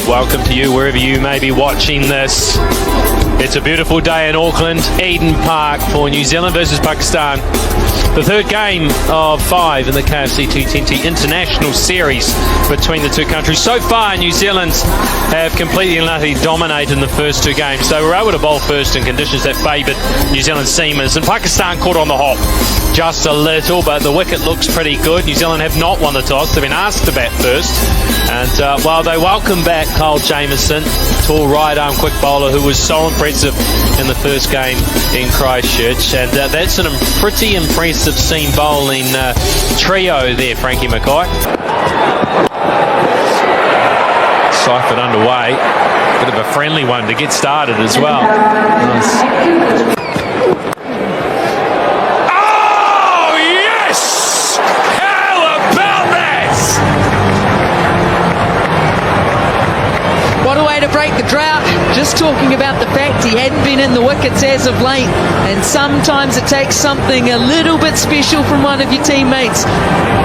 Welcome to you wherever you may be watching this. It's a beautiful day in Auckland, Eden Park for New Zealand versus Pakistan. The third game of 5 in the KFC T20 International Series between the two countries. So far, New Zealand have completely and utterly dominated in the first two games. They were able to bowl first in conditions that favoured New Zealand seamers, and Pakistan caught on the hop just a little, but the wicket looks pretty good. New Zealand have not won the toss. They've been asked to bat first, and while they welcome back Kyle Jamieson, tall right-arm quick bowler who was so impressive in the first game in Christchurch, and that's a pretty impressive seam bowling trio there, Frankie Mackay. Siphon underway, bit of a friendly one to get started as well. Nice. What a way to break the drought. Just talking about the fact he hadn't been in the wickets as of late, and sometimes it takes something a little bit special from one of your teammates.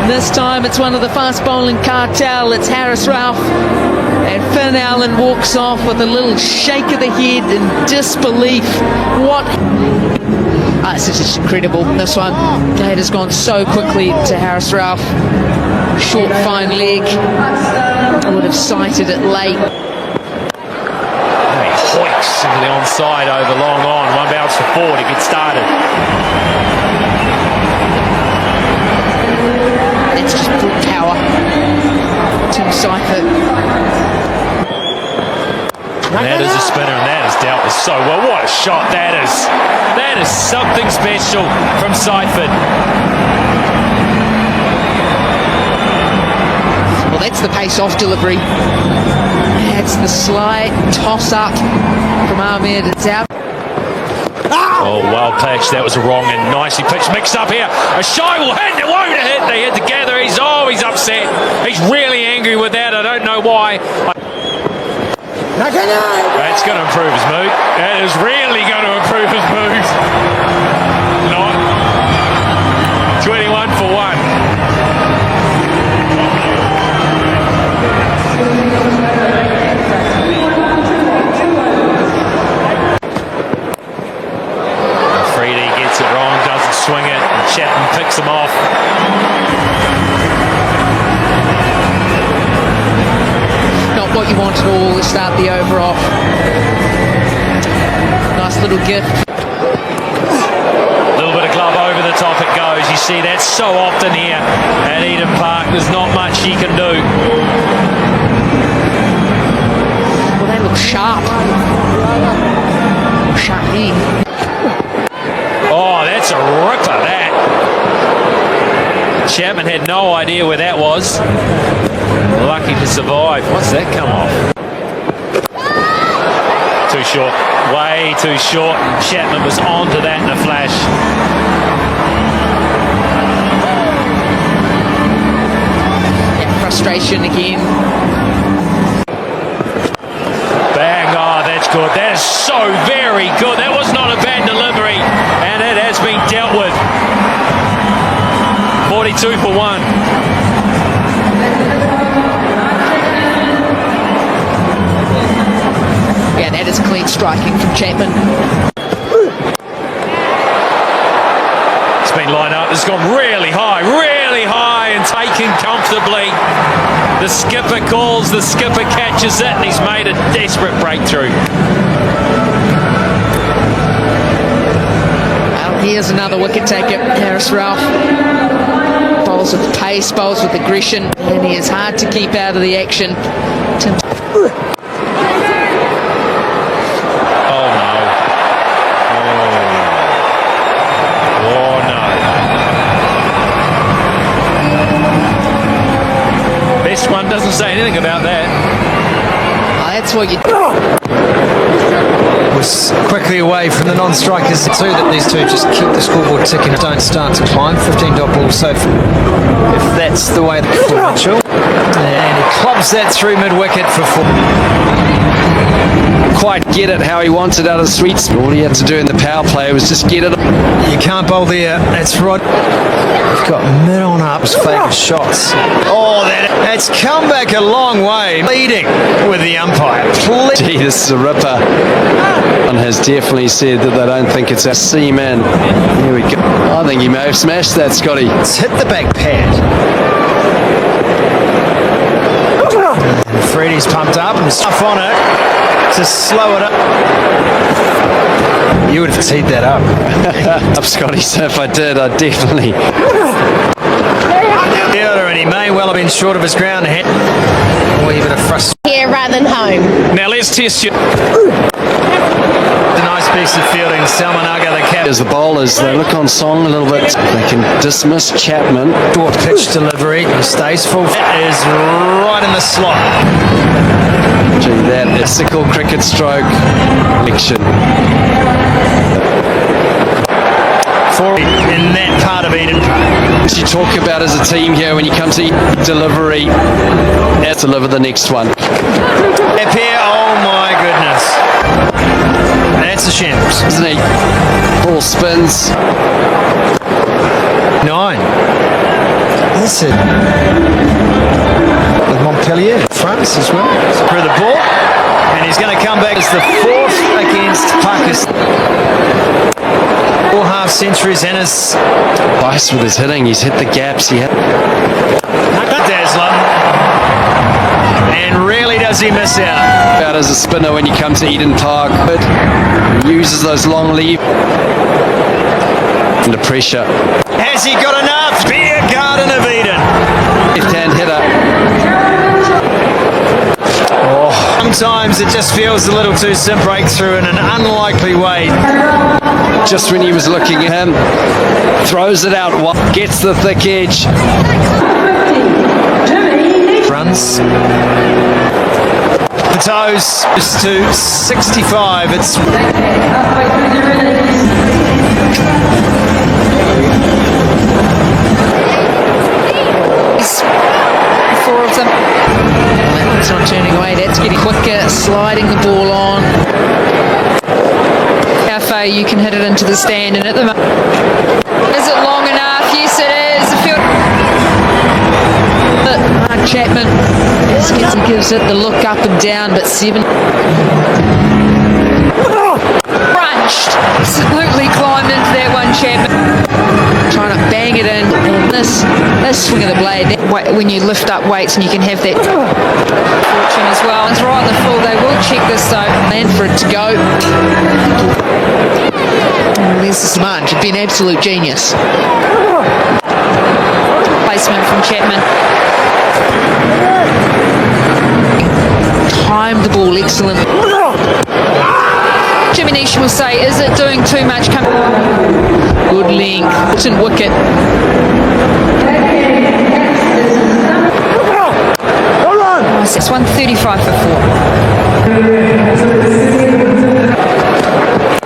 This time it's one of the fast bowling cartel. It's Harris Ralph, and Finn Allen walks off with a little shake of the head in disbelief. What? It's just incredible, this one. That has gone so quickly to Harris Ralph. Short, fine leg. I would have sighted it late. Hoiks into the onside over long on. One bounce for 4 to get started. It's just brute power. Tim Seifert. That is a spinner, and that is dealt with so well. What a shot that is. That is something special from Seifert. Well, that's the pace-off delivery. That's the slight toss-up from Ahmed. It's out. Oh, well pitched. That was wrong and nicely pitched. Mixed up here. A shy will hit. It won't hit. They hit together. He's upset. He's really angry with that. I don't know why. That's going to improve his mood. That is really going to improve his mood. Not 21 for 1. Swing it, and Chapman picks him off. Not what you want at all to start the over off. Nice little gift. A little bit of glove over the top it goes. You see that so often here at Eden Park. There's not much he can do. Well, they look sharp. Sharp knee. Oh, that's a ripper, that. Chapman had no idea where that was. Lucky to survive. What's that come off? Too short. Way too short. Chapman was onto that in a flash. Yeah, frustration again. Bang. Oh, that's good. That is so very good. That was not a bad delivery. And it has been dealt with. 42 for 1. Yeah, that is clean striking from Chapman. It's been lined up. It's gone really high and taken comfortably. The skipper calls, the skipper catches it, and he's made a desperate breakthrough. Here's another wicket taker, Harris Ralph. Bowls with pace, bowls with aggression, and he is hard to keep out of the action. Oh no. Oh no. This one doesn't say anything about that. Oh, that's what you was quickly away from the non-strikers too, that these two just keep the scoreboard ticking, don't start to climb. 15 dot ball, so if that's the way for Mitchell, and he clubs that through mid-wicket for 4. quite get it how he wants it out of the sweet spot. All he had to do in the power play was just get it. You can't bowl there. That's right. You've got mid on up, favourite shots. Oh, that's come back a long way. Leading with the umpire. Gee, this is a ripper. One has definitely said that they don't think it's a seaman. Here we go. I think he may have smashed that, Scotty. It's hit the back pad. And Freddie's pumped up and stuff on it to slow it up. You would have teed that up. Up, Scotty, so if I did, I'd definitely. And he may well have been short of his ground hit. Or even a frustration. Here rather than home. Now let's test you. A nice piece of fielding. Salmanaga, the captain. As the bowlers, they look on song a little bit. They can dismiss Chapman. Short pitch delivery. He stays full. That is right in the slot. Gee, that is sickle cricket stroke action. In that part of Eden. You talk about as a team here when you come to delivery, let's deliver the next one. Up here, oh my goodness. That's a shambles. Isn't he? Ball spins. 9. That's it. With Montpellier, France as well. Through the ball. And he's going to come back as the 4th against Pakistan. 4 half centuries and his Vice with his hitting, he's hit the gaps. He had Dazzler. And really does he miss out. out as a spinner when you come to Eden Park, but he uses those long leaves under pressure. Has he got enough? Beer Garden of Eden. Left-hand hitter. Sometimes it just feels a little too simple. Breakthrough in an unlikely way. Just when he was looking at him, throws it out, gets the thick edge. Runs. The toes just to 65. It's Four of them. It's not turning away. That's getting quicker. Sliding the ball on. How far you can hit it into the stand, and at the moment, is it long enough? Yes, it is. The field. Mark Chapman gives it the look up and down, but 7. Crunched. Absolutely climbed into that one, Chapman. Trying to bang it in. And this swing of the blade, when you lift up weights and you can have that fortune as well. It's right in the full. They will check this though. And for it to go. There's the smudge. It'd be an absolute genius. Placement from Chapman. Timed the ball excellent. Jimmy Nish will say, is it doing too much? Good length. It's in wicket. It's 135 for 4.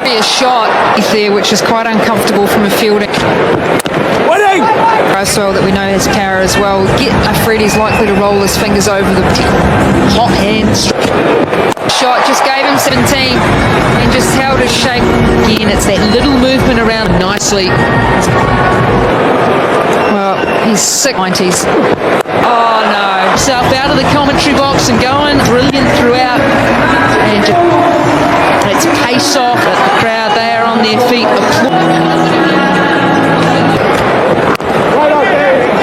A shot there, which is quite uncomfortable from a fielding. Well, that we know has power as well. Freddie's likely to roll his fingers over the hot hands. Shot just gave him 17 and just held his shape. Again, it's that little movement around nicely. Well, he's sick 90s. Oh no. Himself out of the commentary box and going brilliant throughout. And it's pace off at the crowd. They are on their feet.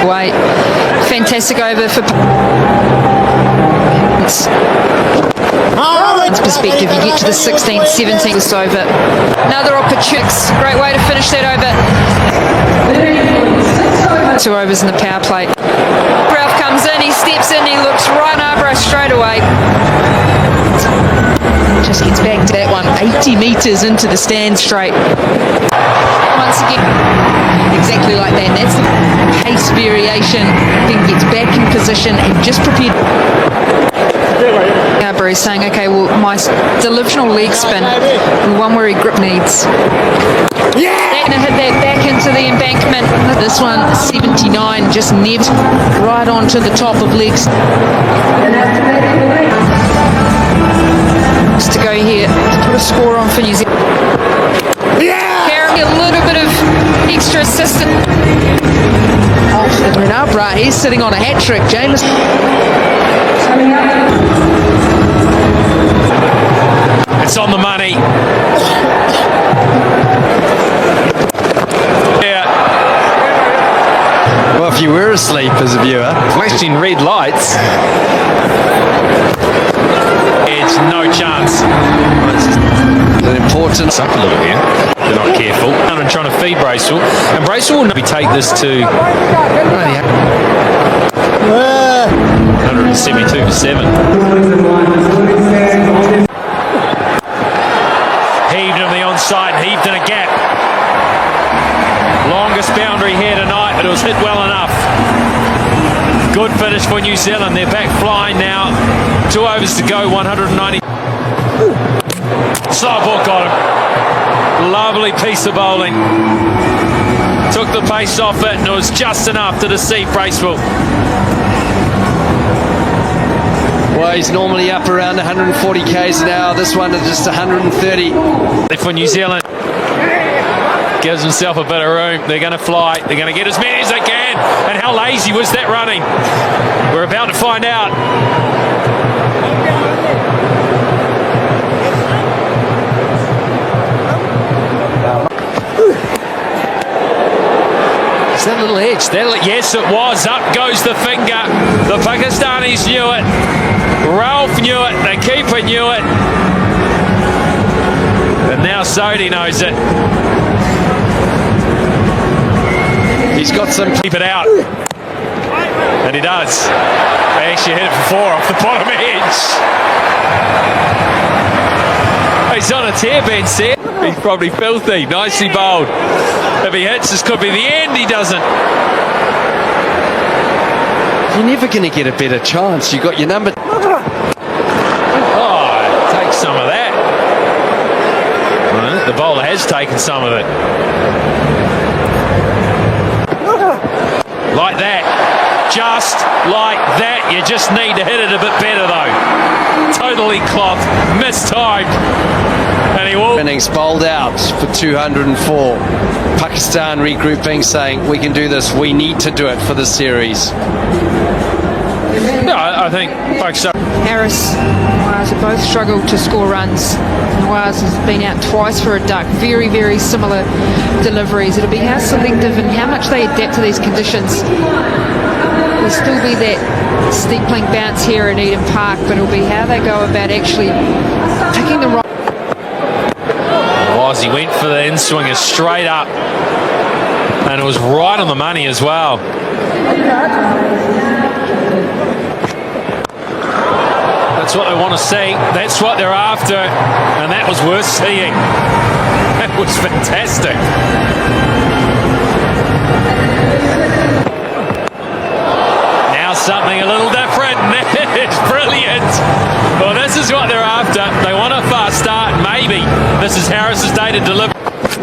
Wait. Fantastic over for perspective. You get to the 16th, 17th, it's over. Another opportunity. Great way to finish that over. 2 overs in the power play. Ralph comes in, he steps in, he looks right over us straight away. Just gets back to that one, 80 metres into the stand straight. Once again, exactly like that. That's the pace variation. Then gets back in position and just prepared. Garbury's saying, okay, well, my delusional leg spin, the one where he grip needs. They're going to hit that back into the embankment. This one, 79, just nibbed right onto the top of legs. To go here. score on for New Zealand. Carrying a little bit of extra assistance. Off and up, right? He's sitting on a hat trick, James. It's on the money. Yeah. Well, if you were asleep as a viewer, Flashing red lights. It's no chance. an important. It's up a little here. They're not careful. And trying to feed Bracewell. And Bracewell will maybe take this to 172 for 7. Heaved him the onside, heaved in a gap. Longest boundary here tonight, but it was hit well enough. Good finish for New Zealand. They're back flying now. 2 overs to go, 190. Slow ball got him. Lovely piece of bowling. Took the pace off it, and it was just enough to deceive Bracewell. Well, he's normally up around 140 k's an hour. This one is just 130. For New Zealand, gives himself a bit of room. They're going to fly. They're going to get as many as they can. And how lazy was that running? We're about to find out. Is that little edge? Yes, it was. Up goes the finger. The Pakistanis knew it. Ralph knew it. The keeper knew it. And now Sodhi knows it. He's got some. Keep it out. And he does. They actually hit it for 4 off the bottom edge. He's on a tear, Ben said. He's probably filthy. Nicely bowled. If he hits, this could be the end. He doesn't. You're never going to get a better chance. You got your number. Oh, take some of that. Well, the bowler has taken some of it. Like that. Just like that. You just need to hit it a bit better, though. Totally clocked. Mistimed. And he will. Innings bowled out for 204. Pakistan regrouping, saying we can do this. We need to do it for the series. No, I think Pakistan. Harris and Waz have both struggled to score runs. Waz has been out twice for a duck. Very, very similar deliveries. It'll be how selective and how much they adapt to these conditions. There'll still be that steepling bounce here in Eden Park, but it'll be how they go about actually picking the right. He went for the in-swinger straight up. And it was right on the money as well. That's what they want to see. That's what they're after. And that was worth seeing. That was fantastic. Now something a little different. It's brilliant. Well, this is what they're after. They want a fast start. Maybe this is Harris's day to deliver. Just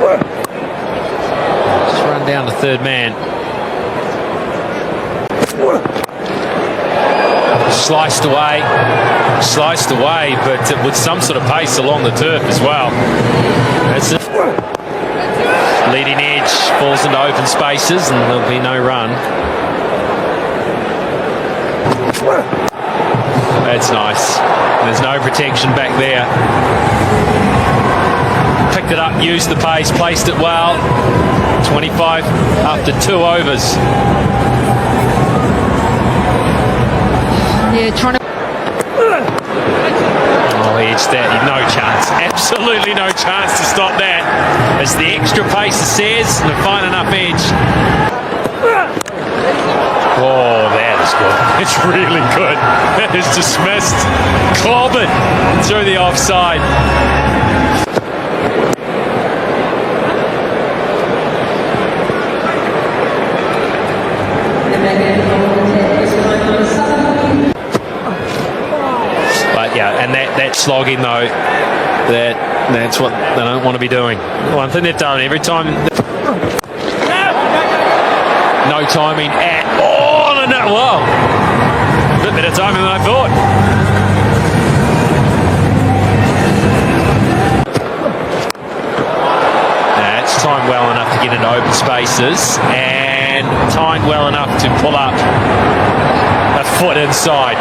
run down the third man. Sliced away, but with some sort of pace along the turf as well. That's it. Leading edge falls into open spaces, and there'll be no run. That's nice. There's no protection back there. Picked it up, used the pace, placed it well. 25 after 2 overs. Yeah, trying to. Oh, edge that. No chance. Absolutely no chance to stop that. It's the extra pace, it says, and a fine enough edge. Oh, that is good. It's really good. That is dismissed. Clobbered through the offside. But yeah, and that slogging though, that's what they don't want to be doing. One thing they've done every time. No timing at all. No, well, a bit better timing than I thought. spaces and timed well enough to pull up a foot inside.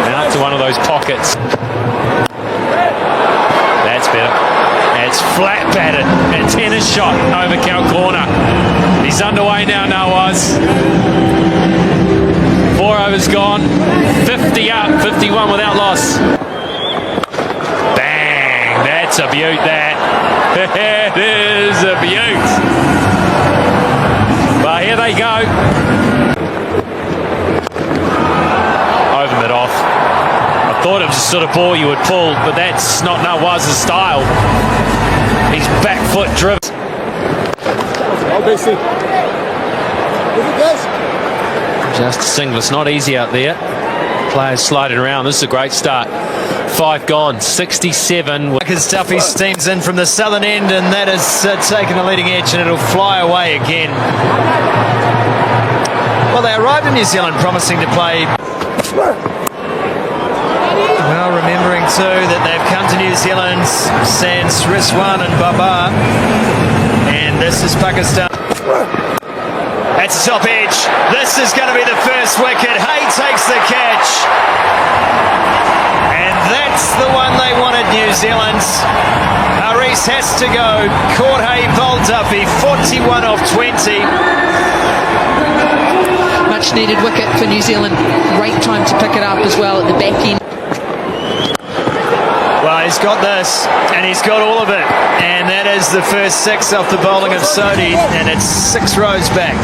And up to one of those pockets. That's better. It's flat batted and tennis shot over cow corner. He's underway now, Nawaz. 4 overs gone, 50 up, 51 without loss. Bang, that's a beaut that. It is a beaut. But here they go. Over mid-off. I thought it was the sort of ball you would pull, but that's not Nawaz's style. He's back foot driven. Just a single. It's not easy out there. Players sliding around. This is a great start. 5 gone, 67. As Duffy steams in from the southern end, and that has taken a leading edge, and it'll fly away again. Well, they arrived in New Zealand promising to play. Well, remembering too that they've come to New Zealand sans Rizwan and Babar, and this is Pakistan. That's the top edge. This is going to be the first wicket. Hay takes the catch. And that's the one they wanted, New Zealand. Haris has to go. Caught Hay, bowled Duffy. 41 off 20. Much needed wicket for New Zealand. Great time to pick it up as well at the back end. Well, he's got this, and he's got all of it. And that is the first 6 off the bowling of Sodhi, and it's 6 rows back.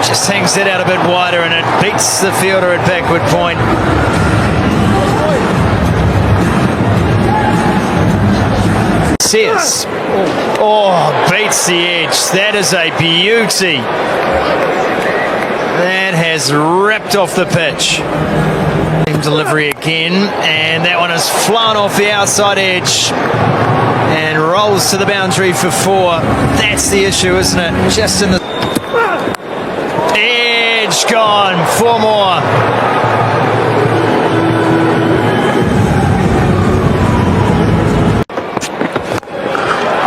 Just hangs it out a bit wider, and it beats the fielder at backward point. Sears. Oh, beats the edge. That is a beauty. That has ripped off the pitch. Delivery again, and that one has flown off the outside edge and rolls to the boundary for 4. That's the issue, isn't it? Just in the edge, gone. 4 more.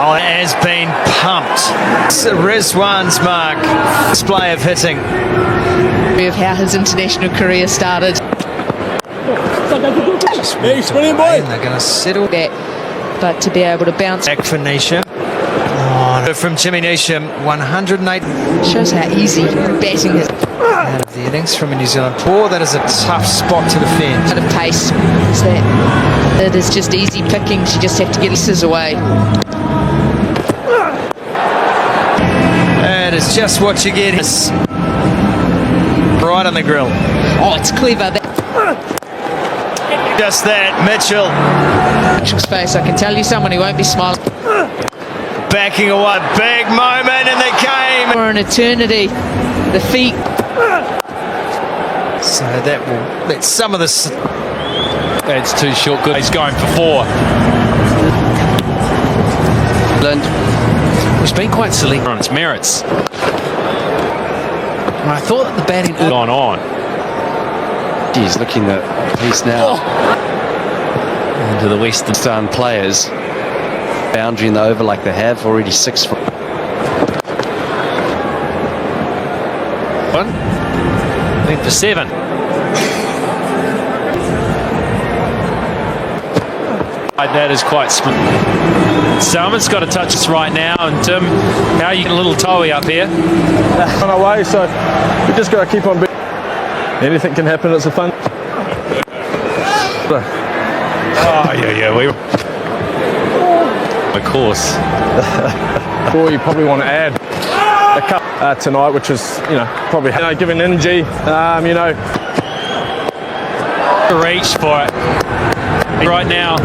Oh, it has been pumped. It's Rizwan's mark. Display of hitting. Of how his international career started. And they're going to settle that, but to be able to bounce back for Nisha. Oh, from Jimmy Nisha, 108 shows how easy batting is. Out of the innings from a New Zealand paw. That is a tough spot to defend. Out of pace. Is that it is just easy picking. She just have to get pieces away. That is just what you get. Right on the grill. Oh, it's clever. Just that, Mitchell. Mitchell's face, I can tell you someone who won't be smiling. Backing away, big moment in the game. For an eternity, the feet. So that will let some of this. That's too short. Good. He's going for 4. He's been quite select on its merits. And I thought that the batting had gone on. He's looking at piece now. Into the Western players. Boundary in the over like they have already 6 for. One. Went for 7. That is quite split. Salmon's got to touch us right now, and Tim, how are you getting a little toey up here? On our way, so we just got to keep on. Anything can happen. It's a fun. Oh yeah, we. Of course. Or you probably want to add a cup tonight, which is probably giving energy. Reach for it right now.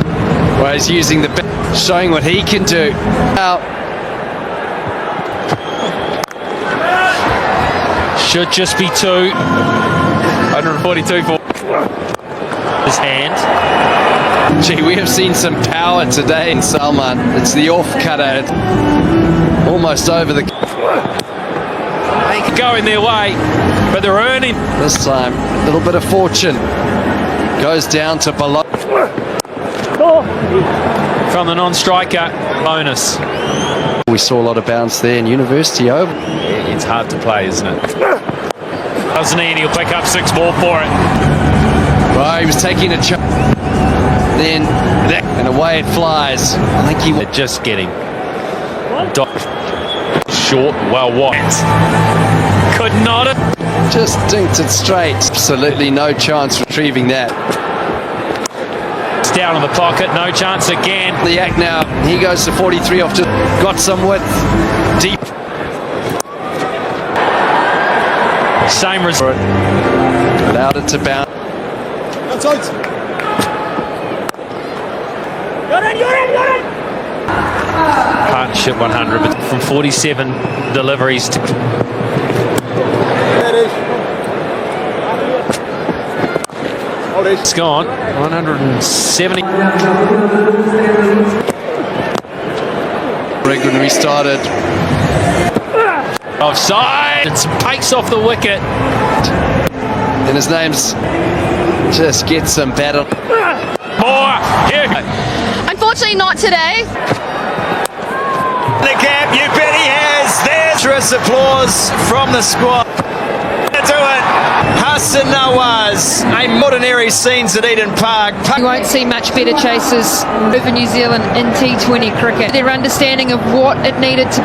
Well, he's using the showing what he can do. Should just be 2. 142 for his hand. Gee, we have seen some power today in Salman. It's the off cutter. Almost over the. They could go in their way, but they're earning. This time, a little bit of fortune. Goes down to below. from the non-striker. Bonus. We saw a lot of bounce there in University over. It's hard to play, isn't it? Doesn't he? And he'll pick up 6 more for it. Well, he was taking a chance. Then, and away it flies. I think he They're just getting short. Well, what? Could not have. just dinked it straight. Absolutely no chance retrieving that. It's down in the pocket. No chance again. The act now. He goes to 43 off. Just got some width. Deep. Same result. Allowed it to bounce. Partnership 100, but from 47 deliveries to. It's gone 170. When we started. Offside. It's pace off the wicket. And his name's just gets some better. More. Here. Unfortunately, not today. The gap, you bet he has. There's applause from the squad. To do it, Hassan Nawaz. A ordinary scenes at Eden Park. You won't see much better chasers over New Zealand in T20 cricket. Their understanding of what it needed to be.